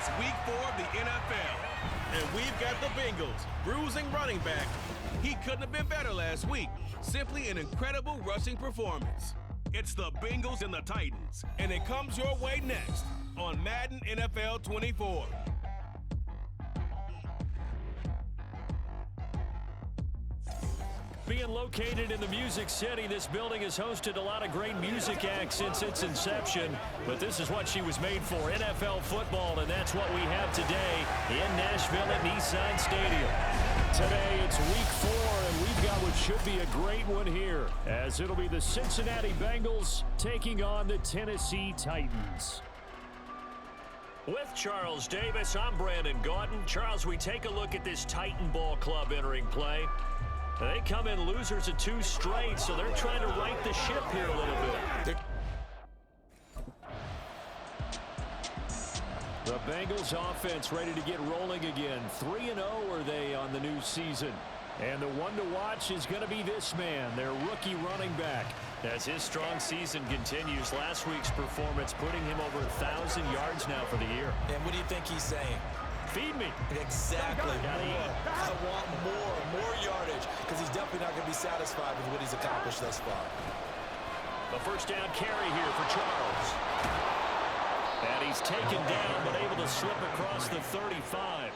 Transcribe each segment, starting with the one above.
It's week 4 of the NFL, and we've got the Bengals bruising running back. He couldn't have been better last week. Simply an incredible rushing performance. It's the Bengals and the Titans, and it comes your way next on Madden NFL 24. Being located in the Music City, this building has hosted a lot of great music acts since its inception. But this is what she was made for, NFL football, and that's what we have today in Nashville at Nissan Stadium. Today it's week 4, and we've got what should be a great one here, as it'll be the Cincinnati Bengals taking on the Tennessee Titans. With Charles Davis, I'm Brandon Gaudin. Charles, we take a look at this Titan ball club entering play. They come in losers of 2 straight, so they're trying to right the ship here a little bit. The Bengals offense ready to get rolling again. 3-0 are they on the new season. And the one to watch is going to be this man, their rookie running back. As his strong season continues, last week's performance putting him over 1,000 yards now for the year. And what do you think he's saying? Feed me. Exactly. I want more yardage, because he's definitely not going to be satisfied with what he's accomplished thus far. A first down carry here for Charles. And he's taken down, but able to slip across the 35.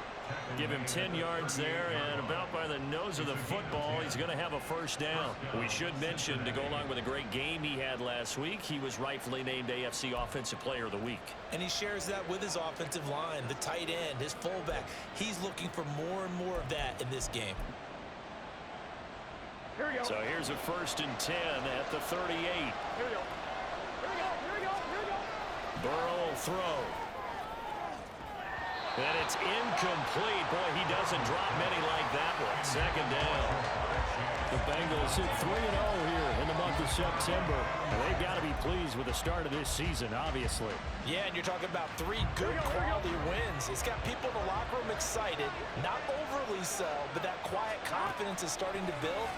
Give him 10 yards there, and about by the nose of the football, he's going to have a first down. We should mention, to go along with a great game he had last week, he was rightfully named AFC Offensive Player of the Week. And he shares that with his offensive line, the tight end, his fullback. He's looking for more and more of that in this game. Here we go. So here's a first and 10 at the 38. Here we go. Burrow will throw. And it's incomplete. Boy, he doesn't drop many like that one. Second down. The Bengals hit 3-0 here in the month of September. And they've got to be pleased with the start of this season, obviously. Yeah, and you're talking about 3 good quality wins. It's got people in the locker room excited, not overly so, but that quiet confidence is starting to build.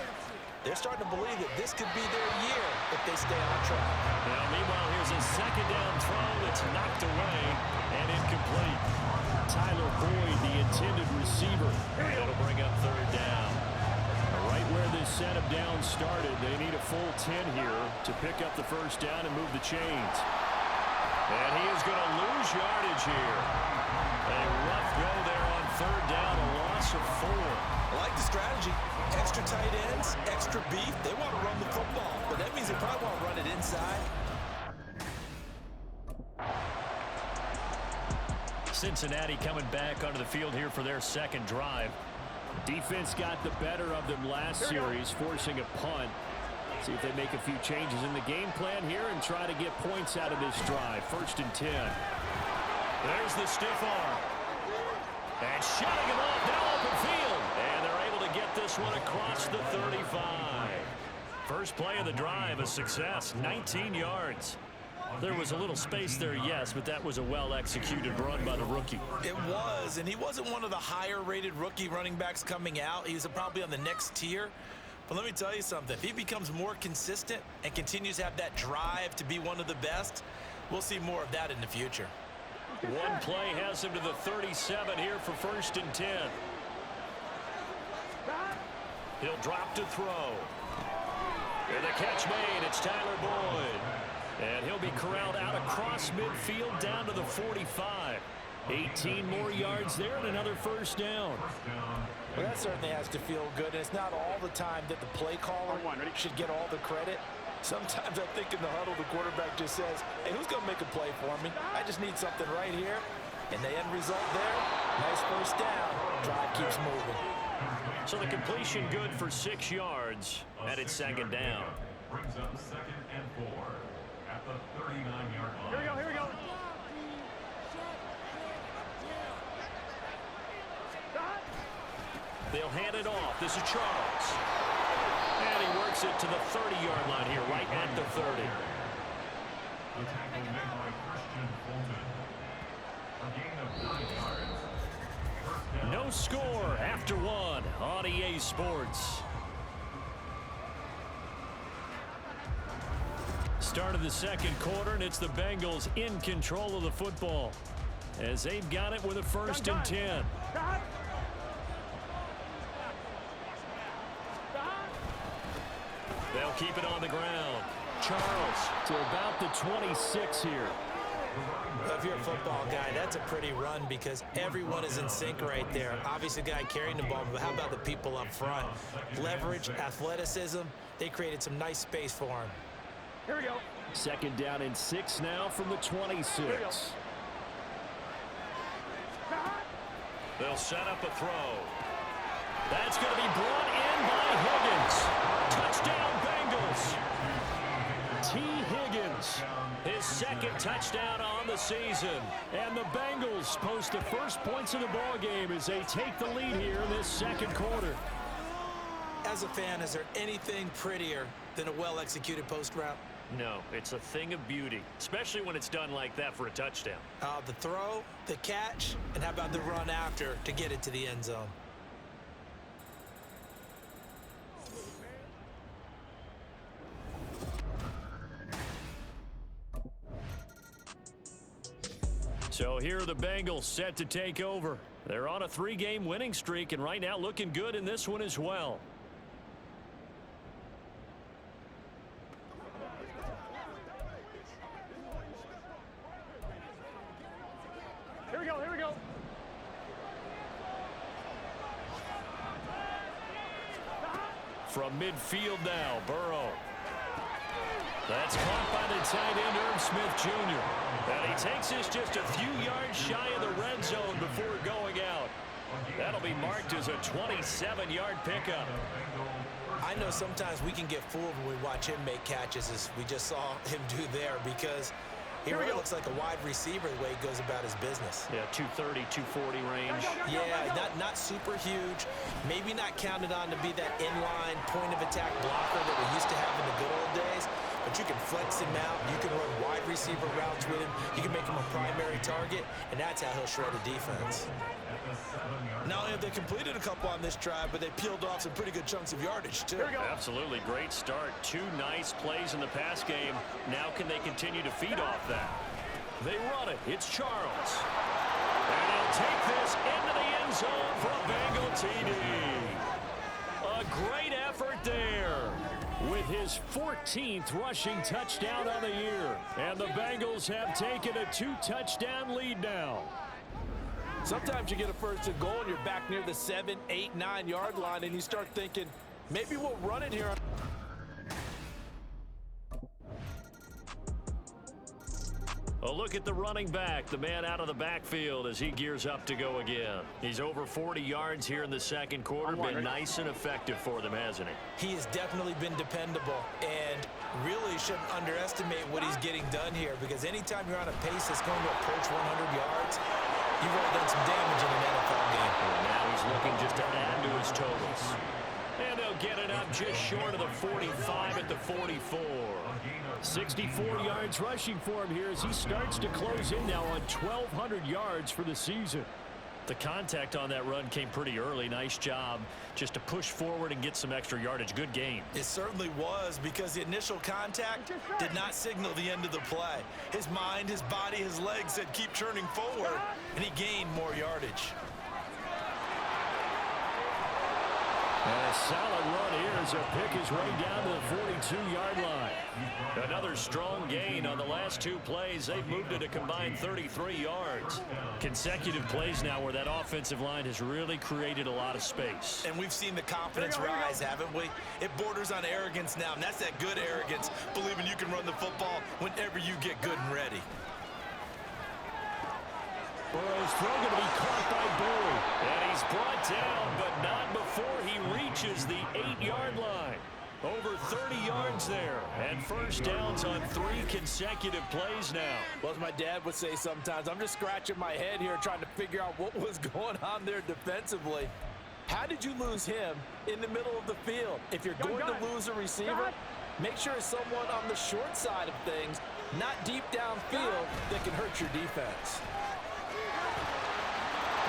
They're starting to believe that this could be their year if they stay on track. Now, meanwhile, here's a second down throw that's knocked away and incomplete. Tyler Boyd, the intended receiver. That'll bring up third down. Right where this setup down started, they need a full 10 here to pick up the first down and move the chains. And he is going to lose yardage here. A rough go there on third down, a loss of 4. I like the strategy. Extra tight ends, extra beef. They want to run the football, but that means they probably want to run it inside. Cincinnati coming back onto the field here for their second drive. Defense got the better of them last series, forcing a punt. See if they make a few changes in the game plan here and try to get points out of this drive. First and 10. There's the stiff arm. And shutting him off down open field. And they're able to get this one across the 35. First play of the drive, a success, 19 yards. There was a little space there, yes, but that was a well-executed run by the rookie. It was, and he wasn't one of the higher-rated rookie running backs coming out. He's probably on the next tier. But let me tell you something. If he becomes more consistent and continues to have that drive to be one of the best, we'll see more of that in the future. One play has him to the 37 here for first and 10. He'll drop to throw. And the catch made. It's Tyler Boyd. And he'll be corralled out across midfield down to the 45. 18 more yards there and another first down. Well, that certainly has to feel good. And it's not all the time that the play caller should get all the credit. Sometimes I think in the huddle, the quarterback just says, hey, who's going to make a play for me? I just need something right here. And the end result there, nice first down. Drive keeps moving. So the completion good for 6 yards, and it's second down. Brings up second and 4 at the 39-yard line. Here we go. They'll hand it off. This is Charles. And he works it to the 30-yard line here, right at the 30. The tackle made by Christian Fulton. A gain of 9 yards. First down. No score after 1 on EA Sports. Start of the second quarter, and it's the Bengals in control of the football. as they've got it with a 1st and 10. They'll keep it on the ground. Charles to about the 26 here. If you're a football guy, that's a pretty run because everyone is in sync right there. Obviously, the guy carrying the ball, but how about the people up front? Leverage, athleticism, they created some nice space for him. Here we go. 2nd down and 6 now from the 26. They'll set up a throw. That's going to be brought in by Higgins. Touchdown, Bengals. T. Higgins, his 2nd touchdown on the season. And the Bengals post the first points of the ball game as they take the lead here in this 2nd quarter. As a fan, is there anything prettier than a well-executed post route? No, it's a thing of beauty, especially when it's done like that for a touchdown. The throw, the catch, and how about the run after to get it to the end zone? So here are the Bengals set to take over. They're on a 3-game winning streak and right now looking good in this one as well. Here we go, here we go. From midfield now, Burrow. That's caught by the tight end, Irv Smith Jr. And he takes this just a few yards shy of the red zone before going out. That'll be marked as a 27-yard pickup. I know sometimes we can get fooled when we watch him make catches, as we just saw him do there, because he really looks like a wide receiver the way he goes about his business. Yeah, 230, 240 range. Yeah, not super huge. Maybe not counted on to be that inline point-of-attack blocker that we used to have in the good old days. But you can flex him out. You can run wide receiver routes with him. You can make him a primary target, and that's how he'll shred a defense. Not only have they completed a couple on this drive, but they peeled off some pretty good chunks of yardage, too. Absolutely great start. 2 nice plays in the pass game. Now can they continue to feed off that? They run it. It's Charles. And he'll take this into the end zone for a Bengal TD. A great effort there, with his 14th rushing touchdown on the year. And the Bengals have taken a 2-touchdown lead now. Sometimes you get a 1st and goal and you're back near the 7, 8, 9-yard line, and you start thinking, maybe we'll run it here. A look at the running back, the man out of the backfield as he gears up to go again. He's over 40 yards here in the 2nd quarter. Been nice and effective for them, hasn't he? He has definitely been dependable, and really shouldn't underestimate what he's getting done here, because anytime you're on a pace that's going to approach 100 yards, you've already done some damage in an NFL game. And now he's looking just to add to his totals. And they'll get it up just short of the 45 at the 44. 64 yards rushing for him here as he starts to close in now on 1,200 yards for the season. The contact on that run came pretty early. Nice job just to push forward and get some extra yardage. Good gain. It certainly was, because the initial contact did not signal the end of the play. His mind, his body, his legs said keep churning forward, and he gained more yardage. And a solid run here as he'll pick his way down to the 42-yard line. Another strong gain on the last 2 plays. They've moved it a combined 33 yards. Consecutive plays now where that offensive line has really created a lot of space. And we've seen the confidence rise, haven't we? It borders on arrogance now, and that's that good arrogance, believing you can run the football whenever you get good and ready. Burrow's throw going to be caught by Bowie. And he's brought down, but not before he reaches the 8-yard line. Over 30 yards there. And first downs on 3 consecutive plays now. Well, as my dad would say sometimes, I'm just scratching my head here trying to figure out what was going on there defensively. How did you lose him in the middle of the field? If you're going to lose a receiver, make sure it's someone on the short side of things, not deep downfield, that can hurt your defense.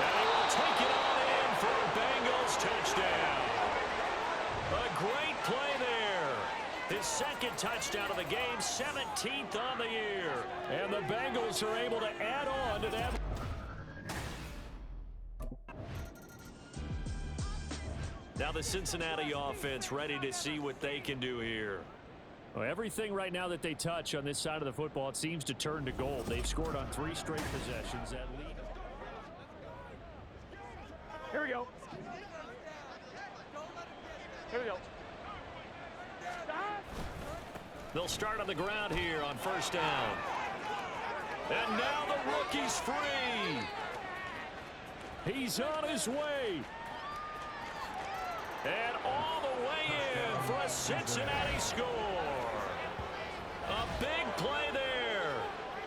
And he will take it on in for a Bengals touchdown. A great play there. His 2nd touchdown of the game, 17th on the year. And the Bengals are able to add on to that. Now the Cincinnati offense ready to see what they can do here. Well, everything right now that they touch on this side of the football, it seems to turn to gold. They've scored on 3 straight possessions. That lead. Here we go. Here we go. They'll start on the ground here on first down. And now the rookie's free. He's on his way. And all the way in for a Cincinnati score. A big play there.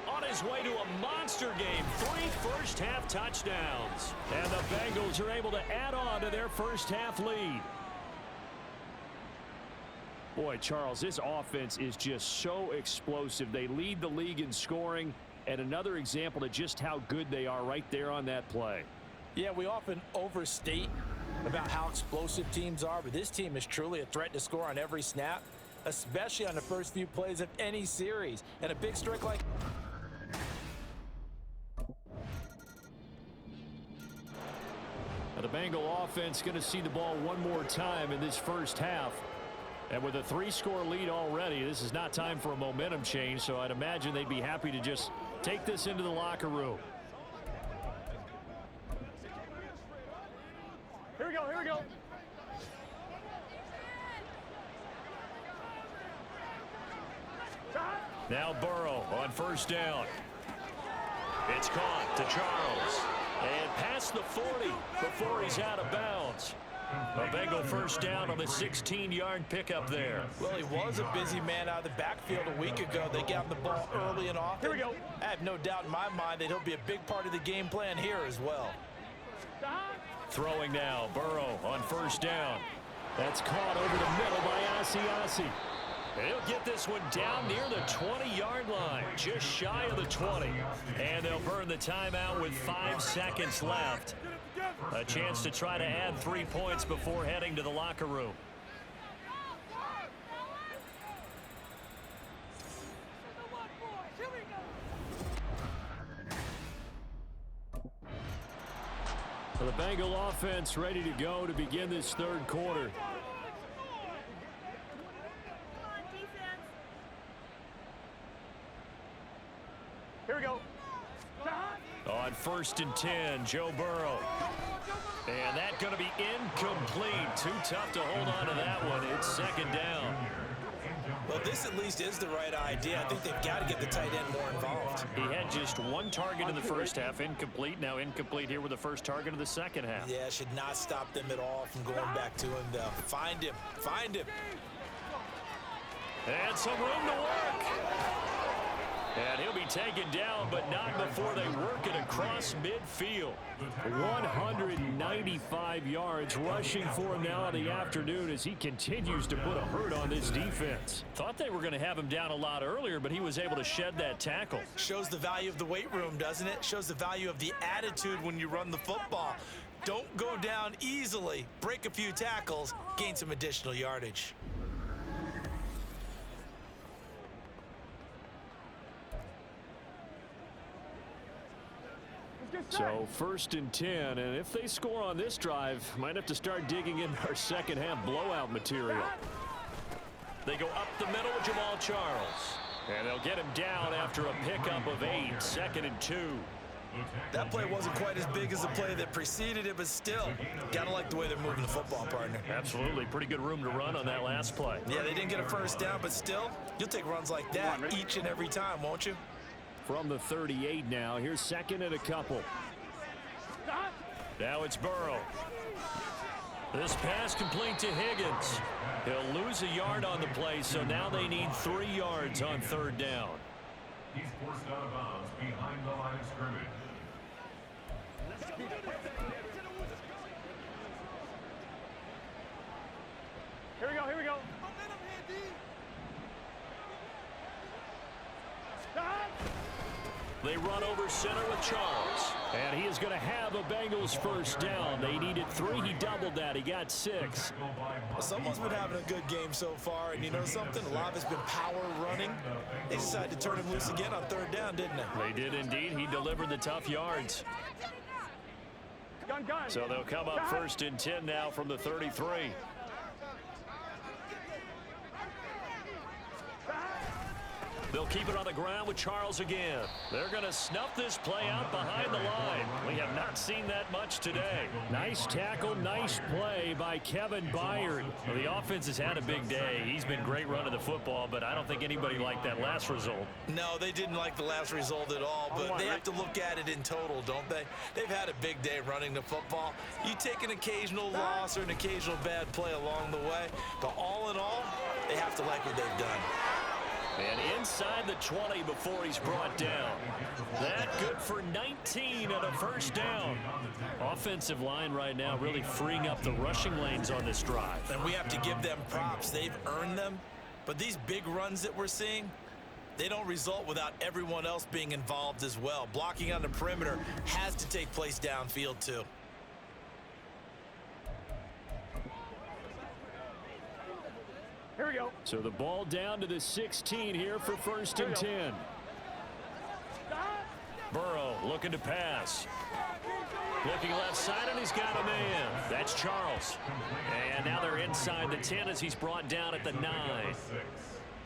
On his way to a monster game. 3 first-half touchdowns. And the Bengals are able to add on to their first-half lead. Boy, Charles, this offense is just so explosive. They lead the league in scoring, and another example of just how good they are right there on that play. Yeah, we often overstate about how explosive teams are, but this team is truly a threat to score on every snap, especially on the first few plays of any series. And a big strike like... Now the Bengal offense going to see the ball one more time in this first half. And with a 3-score lead already, this is not time for a momentum change, so I'd imagine they'd be happy to just take this into the locker room. Here we go, here we go. Now Burrow on first down. It's caught to Charles. And past the 40 before he's out of bounds. A Bengal first down on the 16-yard pickup there. Well, he was a busy man out of the backfield a week ago. They got him the ball early and often. Here we go. I have no doubt in my mind that he'll be a big part of the game plan here as well. Throwing now, Burrow on first down. That's caught over the middle by Asiasi. He'll get this one down near the 20-yard line, just shy of the 20. And they'll burn the timeout with 5 seconds left. A chance to try to add 3 points before heading to the locker room. So the Bengal offense ready to go to begin this third quarter. Here we go. On first and 10, Joe Burrow. And that's going to be incomplete. Too tough to hold on to that one. It's second down. Well, this at least is the right idea. I think they've got to get the tight end more involved. He had just 1 target in the first half, incomplete. Now incomplete here with the first target of the second half. Yeah, should not stop them at all from going back to him, though. Find him. Find him. And some room to work. And he'll be taken down, but not before they work it across midfield. 195 yards rushing for him now in the afternoon as he continues to put a hurt on this defense. Thought they were going to have him down a lot earlier, but he was able to shed that tackle. Shows the value of the weight room, doesn't it? Shows the value of the attitude when you run the football. Don't go down easily. Break a few tackles, gain some additional yardage. So first and 10, and if they score on this drive, might have to start digging in our second half blowout material. They go up the middle with Jamal Charles. And they'll get him down after a pickup of 8, second and 2. That play wasn't quite as big as the play that preceded it, but still, gotta like the way they're moving the football, partner. Absolutely. Pretty good room to run on that last play. Yeah, they didn't get a first down, but still, you'll take runs like that each and every time, won't you? From the 38 now, here's second and a couple. Now it's Burrow. This pass complete to Higgins. He'll lose a yard on the play, so now they need 3 yards on third down. He's forced out of bounds behind the line of scrimmage. Here we go, here we go. They run over center with Charles. And he is going to have a Bengals first down. They needed 3. He doubled that. He got 6. Someone's been having a good game so far, and you know something? A lot of it's been power running. They decided to turn him loose again on third down, didn't they? They did indeed. He delivered the tough yards. Gun. So they'll come up 1st and 10 now from the 33. They'll keep it on the ground with Charles again. They're going to snuff this play out behind the line. We have not seen that much today. Nice tackle, nice play by Kevin Byard. Well, the offense has had a big day. He's been great running the football, but I don't think anybody liked that last result. No, they didn't like the last result at all, but they have to look at it in total, don't they? They've had a big day running the football. You take an occasional loss or an occasional bad play along the way, but all in all, they have to like what they've done. And inside the 20 before he's brought down. That good for 19 and a first down. Offensive line right now really freeing up the rushing lanes on this drive. And we have to give them props. They've earned them. But these big runs that we're seeing, they don't result without everyone else being involved as well. Blocking on the perimeter has to take place downfield too. Here we go. So the ball down to the 16 here for 1st and 10. Burrow looking to pass. Looking left side, and he's got a man. That's Charles. And now they're inside the 10 as he's brought down at the 9.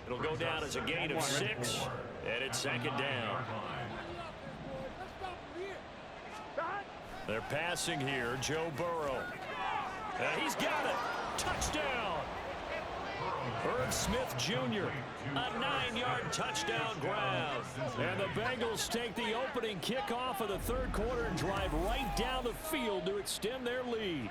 It'll go down as a gain of 6, and it's 2nd down. They're passing here, Joe Burrow. And he's got it. Touchdown. Irv Smith Jr., a 9-yard touchdown grab. And the Bengals take the opening kickoff of the 3rd quarter and drive right down the field to extend their lead.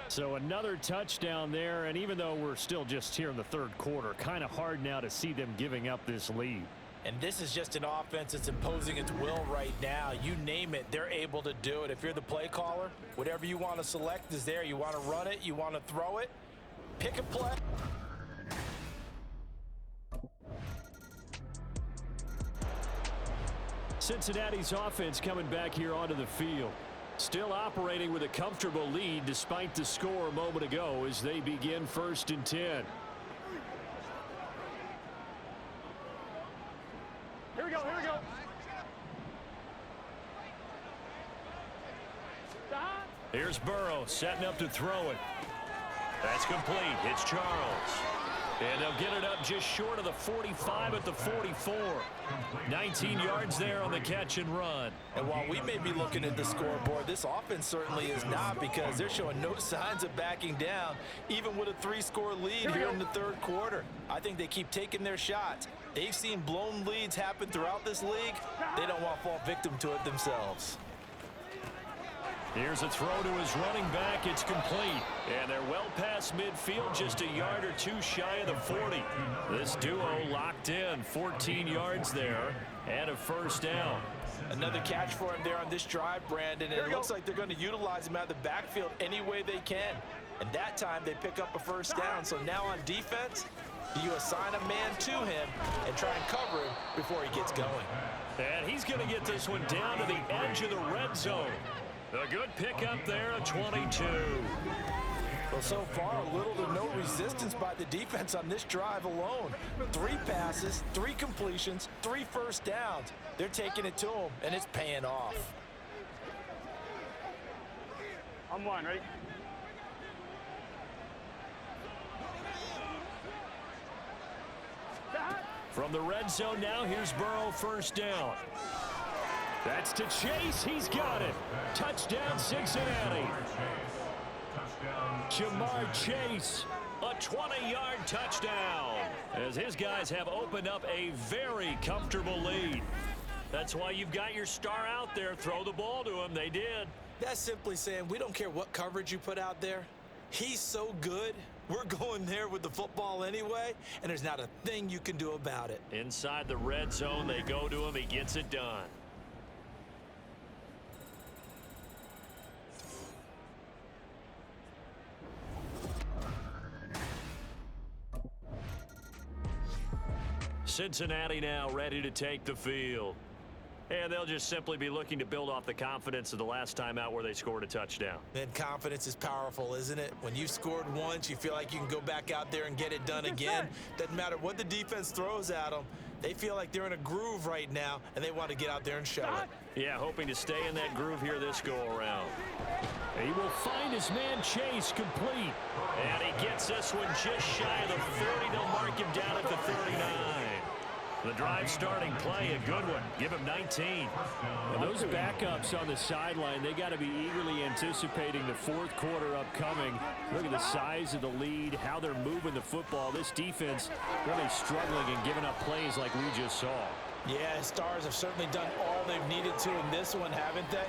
So another touchdown there, and even though we're still just here in the 3rd quarter, kind of hard now to see them giving up this lead. And this is just an offense that's imposing its will right now. You name it, they're able to do it. If you're the play caller, whatever you want to select is there. You want to run it, you want to throw it, pick a play. Cincinnati's offense coming back here onto the field. Still operating with a comfortable lead despite the score a moment ago as they begin 1st and 10. Here we go. Here's Burrow setting up to throw it. That's complete. It's Charles. And they'll get it up just short of the 45 at the 44. 19 yards there on the catch and run. And while we may be looking at the scoreboard, this offense certainly is not, because they're showing no signs of backing down, even with a 3-score lead here in the 3rd quarter. I think they keep taking their shots. They've seen blown leads happen throughout this league. They don't want to fall victim to it themselves. Here's a throw to his running back. It's complete. And they're well past midfield, just a yard or two shy of the 40. This duo locked in, 14 yards there, and a first down. Another catch for him there on this drive, Brandon, and it looks like they're going to utilize him out of the backfield any way they can. And that time they pick up a first down. So now on defense, you assign a man to him and try and cover him before he gets going. And he's going to get this one down to the edge of the red zone. A good pickup there, a 22. Well, so far, little to no resistance by the defense on this drive alone. 3 passes, 3 completions, 3 first downs. They're taking it to them, and it's paying off. I'm one, ready? From the red zone now, here's Burrow, first down. That's to Chase. He's got it. Touchdown, Cincinnati. Jamar Chase, a 20-yard touchdown, as his guys have opened up a very comfortable lead. That's why you've got your star out there. Throw the ball to him. They did. That's simply saying we don't care what coverage you put out there. He's so good. We're going there with the football anyway, and there's not a thing you can do about it. Inside the red zone, they go to him. He gets it done. Cincinnati now ready to take the field. And they'll just simply be looking to build off the confidence of the last time out where they scored a touchdown. And confidence is powerful, isn't it? When you've scored once, you feel like you can go back out there and get it done again. Doesn't matter what the defense throws at them. They feel like they're in a groove right now, and they want to get out there and show it. Yeah, hoping to stay in that groove here this go-around. He will find his man Chase complete. And he gets this one just shy of the 30. They'll mark him down at the 39. The drive starting play, a good one. Give him 19. Well, those backups on the sideline, they got to be eagerly anticipating the fourth quarter upcoming. Look at the size of the lead, how they're moving the football. This defense really struggling and giving up plays like we just saw. Yeah, Stars have certainly done all they've needed to in this one, haven't they?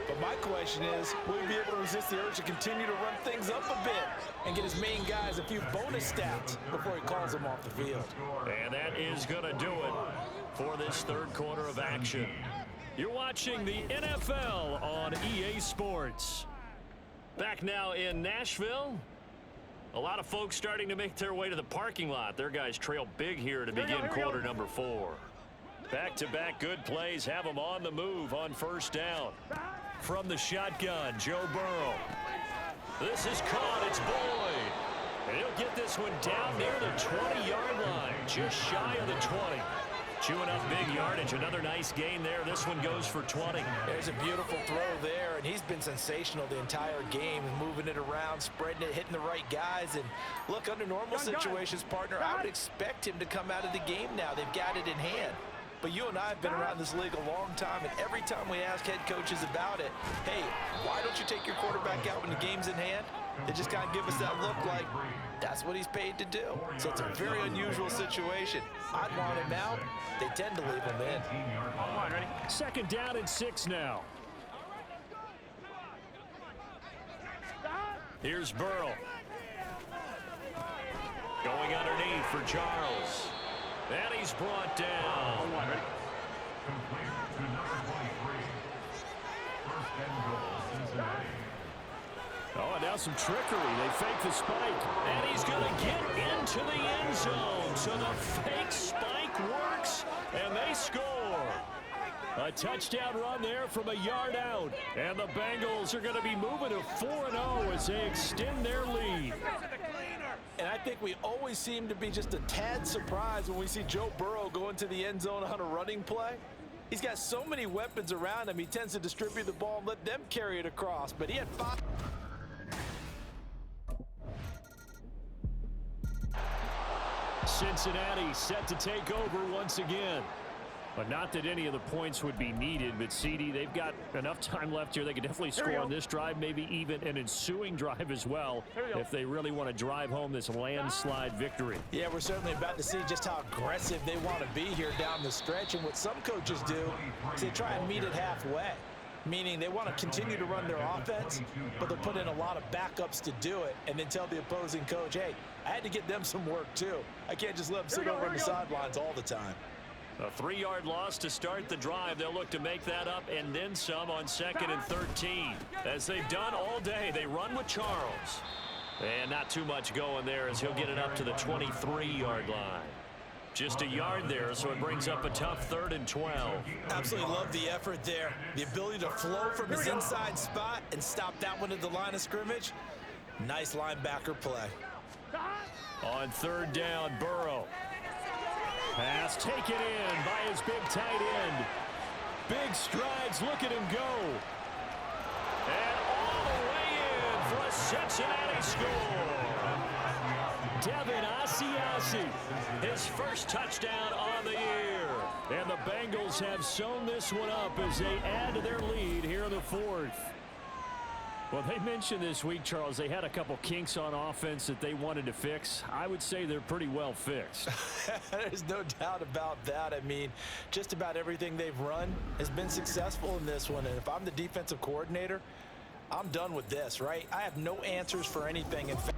But my question is, will he be able to resist the urge to continue to run things up a bit and get his main guys a few bonus stats before he calls them off the field? And that is going to do it for this third quarter of action. You're watching the NFL on EA Sports. Back now in Nashville. A lot of folks starting to make their way to the parking lot. Their guys trail big here to begin quarter number 4. Back-to-back good plays have them on the move on first down. From the shotgun, Joe Burrow. This is caught. It's Boyd. And he'll get this one down near the 20-yard line, just shy of the 20. Chewing up big yardage. Another nice gain there. This one goes for 20. There's a beautiful throw there, and he's been sensational the entire game, moving it around, spreading it, hitting the right guys. And look, under normal situations, partner, I would expect him to come out of the game now. They've got it in hand. But you and I have been around this league a long time, and every time we ask head coaches about it, hey, why don't you take your quarterback out when the game's in hand? They just kind of give us that look like that's what he's paid to do. So it's a very unusual situation. I'd want him out. They tend to leave him in. Second down and 6 now. Here's Burrow. Going underneath for Charles. And he's brought down. Complete to number 23. First and goal, Cincinnati. Oh, and now some trickery. They fake the spike. And he's going to get into the end zone. So the fake spike works, and they score. A touchdown run there from a yard out. And the Bengals are going to be moving to 4-0 as they extend their lead. And I think we always seem to be just a tad surprised when we see Joe Burrow go into the end zone on a running play. He's got so many weapons around him. He tends to distribute the ball and let them carry it across. But he had 5. Cincinnati set to take over once again. But not that any of the points would be needed. But, CD, they've got enough time left here. They could definitely score on this drive, maybe even an ensuing drive as well, if they really want to drive home this landslide victory. Yeah, we're certainly about to see just how aggressive they want to be here down the stretch. And what some coaches do is they try and meet it halfway, meaning they want to continue to run their offense, but they'll put in a lot of backups to do it and then tell the opposing coach, hey, I had to get them some work too. I can't just let them sit over on the sidelines all the time. A 3-yard loss to start the drive. They'll look to make that up and then some on 2nd and 13. As they've done all day, they run with Charles. And not too much going there as he'll get it up to the 23-yard line. Just a yard there, so it brings up a tough 3rd and 12. Absolutely love the effort there. The ability to flow from his inside spot and stop that one at the line of scrimmage. Nice linebacker play. On 3rd down, Burrow. Pass taken in by his big tight end. Big strides. Look at him go. And all the way in for a Cincinnati score. Devin Asiasi. His first touchdown on the year. And the Bengals have sewn this one up as they add to their lead here in the 4th. Well, they mentioned this week, Charles, they had a couple kinks on offense that they wanted to fix. I would say they're pretty well fixed. There's no doubt about that. I mean, just about everything they've run has been successful in this one. And if I'm the defensive coordinator, I'm done with this, right? I have no answers for anything. In fact,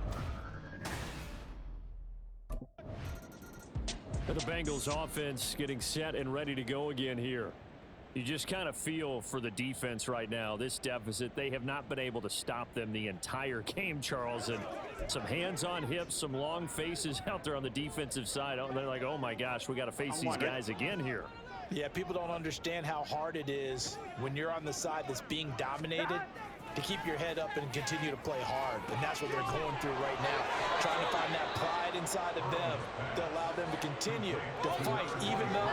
the Bengals offense getting set and ready to go again here. You just kind of feel for the defense right now. This deficit, they have not been able to stop them the entire game, Charles. And some hands on hips, some long faces out there on the defensive side. They're like, oh, my gosh, we got to face these guys again here. Yeah, people don't understand how hard it is when you're on the side that's being dominated to keep your head up and continue to play hard. And that's what they're going through right now, trying to find that pride inside of them to allow them to continue to fight, even though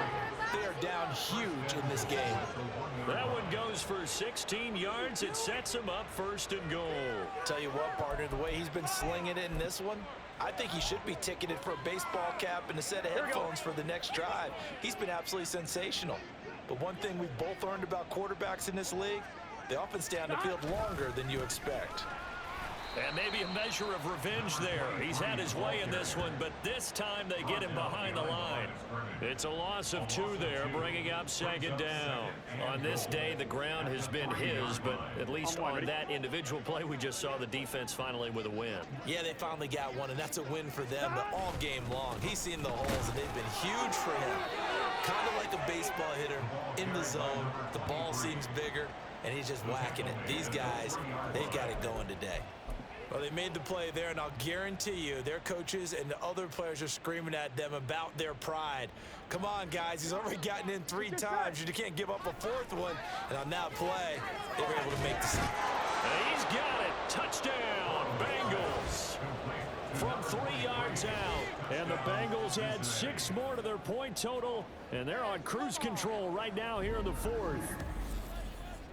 they are down huge in this game. That one goes for 16 yards. It sets him up 1st and goal. Tell you what, partner, the way he's been slinging it in this one, I think he should be ticketed for a baseball cap and a set of headphones for the next drive. He's been absolutely sensational. But one thing we've both learned about quarterbacks in this league, they often stay on the field longer than you expect. And maybe a measure of revenge there. He's had his way in this one, but this time they get him behind the line. It's a loss of 2 there, bringing up 2nd down. On this day, the ground has been his, but at least on that individual play, we just saw the defense finally with a win. Yeah, they finally got one, and that's a win for them, but all game long, he's seen the holes, and they've been huge for him. Kind of like a baseball hitter in the zone. The ball seems bigger, and he's just whacking it. These guys, they've got it going today. Well, they made the play there, and I'll guarantee you their coaches and the other players are screaming at them about their pride. Come on, guys. He's already gotten in 3 times. You can't give up a 4th one. And on that play, they were able to make the save. He's got it. Touchdown, Bengals. From 3 yards out. And the Bengals add 6 more to their point total, and they're on cruise control right now here in the 4th.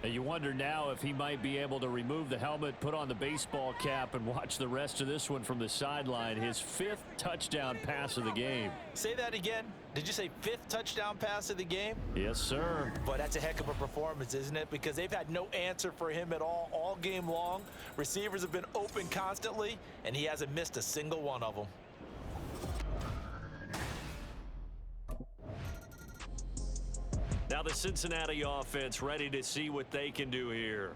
And you wonder now if he might be able to remove the helmet, put on the baseball cap, and watch the rest of this one from the sideline. His 5th touchdown pass of the game. Say that again. Did you say 5th touchdown pass of the game? Yes, sir. But that's a heck of a performance, isn't it? Because they've had no answer for him at all game long. Receivers have been open constantly, and he hasn't missed a single one of them. Now the Cincinnati offense ready to see what they can do here.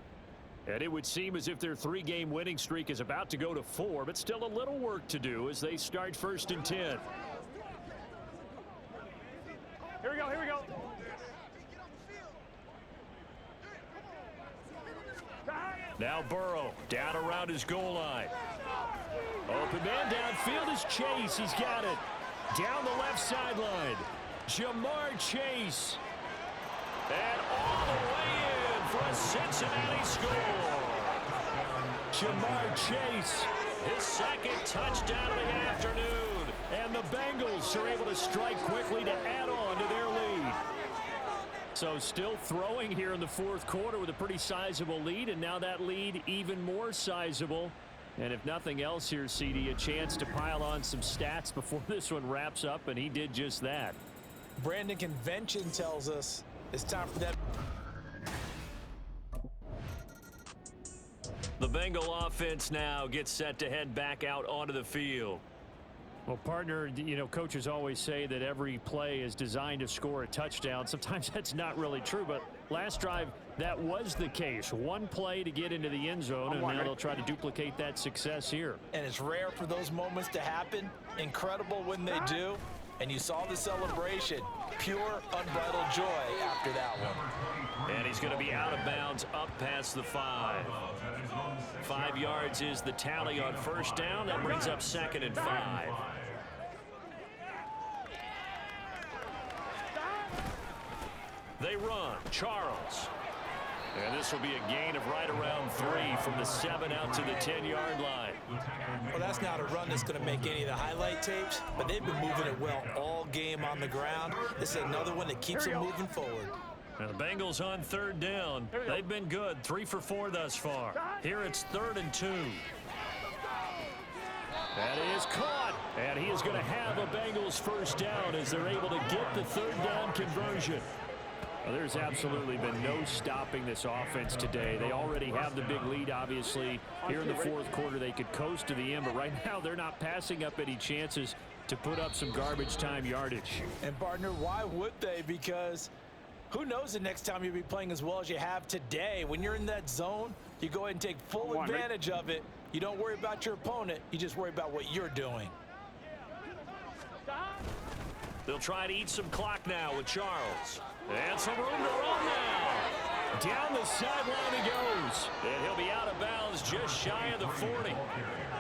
And it would seem as if their 3-game winning streak is about to go to 4, but still a little work to do as they start 1st and 10. Here we go, here we go. Now Burrow down around his goal line. Open man downfield is Chase. He's got it. Down the left sideline. Jamar Chase. And all the way in for a Cincinnati score. Jamar Chase, His 2nd touchdown of the afternoon. and the Bengals are able to strike quickly to add on to their lead. So still throwing here in the 4th quarter with a pretty sizable lead, and now that lead even more sizable. And if nothing else here, CD, a chance to pile on some stats before this one wraps up, and he did just that. Brandon, convention tells us it's time for that. The Bengal offense now gets set to head back out onto the field. Well, partner, you know, coaches always say that every play is designed to score a touchdown. Sometimes that's not really true, but last drive, that was the case. One play to get into the end zone, and now they'll try to duplicate that success here. And it's rare for those moments to happen. Incredible when they do. And you saw the celebration. Pure, unbridled joy after that one. And he's going to be out of bounds up past the 5. 5 yards is the tally on 1st down. That brings up 2nd and 5. They run. Charles. And this will be a gain of right around 3 from the 7 out to the 10-yard line. Well, that's not a run that's going to make any of the highlight tapes, but they've been moving it well all game on the ground. This is another one that keeps them moving forward. Now the Bengals on 3rd down. They've been good. 3 for 4 thus far. Here it's 3rd and 2. That is caught. And he is going to have a Bengals 1st down as they're able to get the 3rd down conversion. Well, there's absolutely been no stopping this offense today. They already have the big lead, obviously. Here in the 4th quarter, they could coast to the end, but right now they're not passing up any chances to put up some garbage time yardage. And, partner, why would they? Because who knows the next time you'll be playing as well as you have today. When you're in that zone, you go ahead and take full advantage of it. You don't worry about your opponent. You just worry about what you're doing. They'll try to eat some clock now with Charles. And some room to run now. Down the sideline he goes. And he'll be out of bounds just shy of the 40.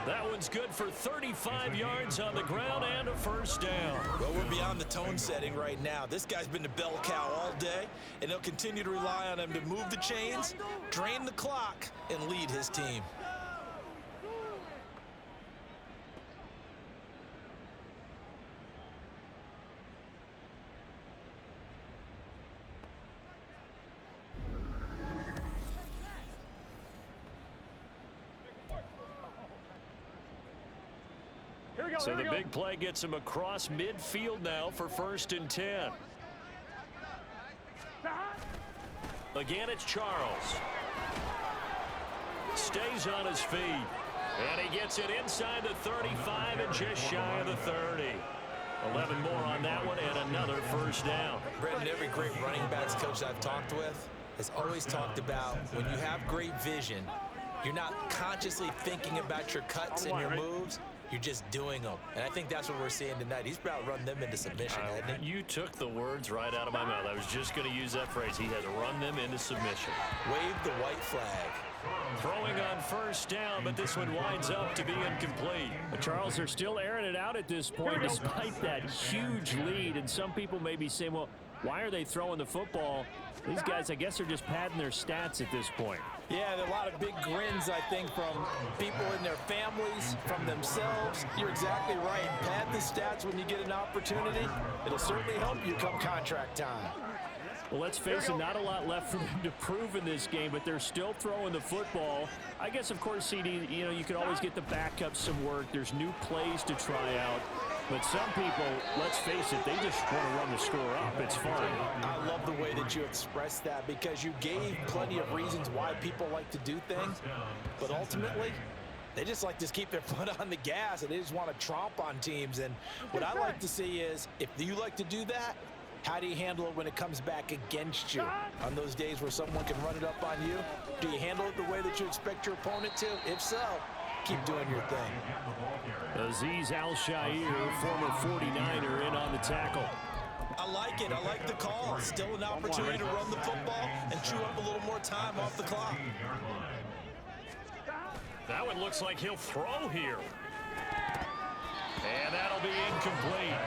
That one's good for 35 yards on the ground and a first down. Well, we're beyond the tone setting right now. This guy's been the bell cow all day, and they'll continue to rely on him to move the chains, drain the clock, and lead his team. So the big play gets him across midfield now for 1st and 10. Again, it's Charles. Stays on his feet. And he gets it inside the 35 and just shy of the 30. 11 more on that one and another first down. Brendan, every great running backs coach I've talked with has always talked about when you have great vision, you're not consciously thinking about your cuts and your moves. You're just doing them. And I think that's what we're seeing tonight. He's about to run them into submission, hasn't he? You took the words right out of my mouth. I was just going to use that phrase. He has run them into submission. Wave the white flag. Throwing on first down, but this one winds up to be incomplete. Charles, they're still airing it out at this point despite that huge lead. And some people may be saying, well, why are they throwing the football? These guys, I guess, are just padding their stats at this point. Yeah, there are a lot of big grins, I think, from people in their families, from themselves. You're exactly right. Pad the stats when you get an opportunity. It'll certainly help you come contract time. Well, let's face it, not a lot left for them to prove in this game, but they're still throwing the football. I guess, of course, CD, you can always get the backup some work. There's new plays to try out. But some people, let's face it, they just want to run the score up. It's fun. I love the way that you expressed that because you gave plenty of reasons why people like to do things. But ultimately, they just like to keep their foot on the gas and they just want to tromp on teams. And what I like to see is if you like to do that, how do you handle it when it comes back against you? On those days where someone can run it up on you, do you handle it the way that you expect your opponent to? If so, keep doing your thing. Azeez Al-Shaair, former 49er, in on the tackle. I like it. I like the call. Still an opportunity to run the football and chew up a little more time off the clock. That one looks like he'll throw here. And that'll be incomplete.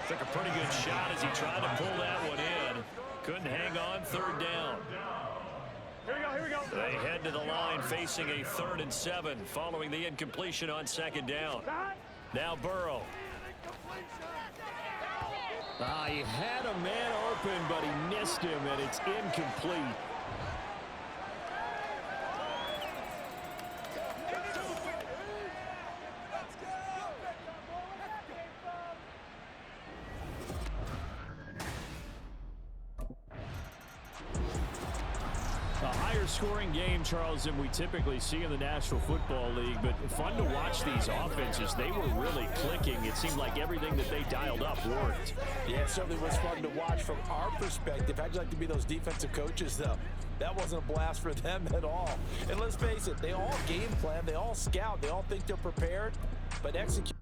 Took a pretty good shot as he tried to pull that one in. Couldn't hang on. 3rd down. Here we go. They head to the line facing a 3rd and 7 following the incompletion on 2nd down. Now Burrow. He had a man open, but he missed him, and it's incomplete. Scoring game, Charles, than we typically see in the National Football League, but fun to watch these offenses. They were really clicking. It seemed like everything that they dialed up worked. Yeah, it certainly was fun to watch from our perspective. How'd you like to be those defensive coaches, though? That wasn't a blast for them at all. And let's face it, they all game plan, they all scout, they all think they're prepared, but execute.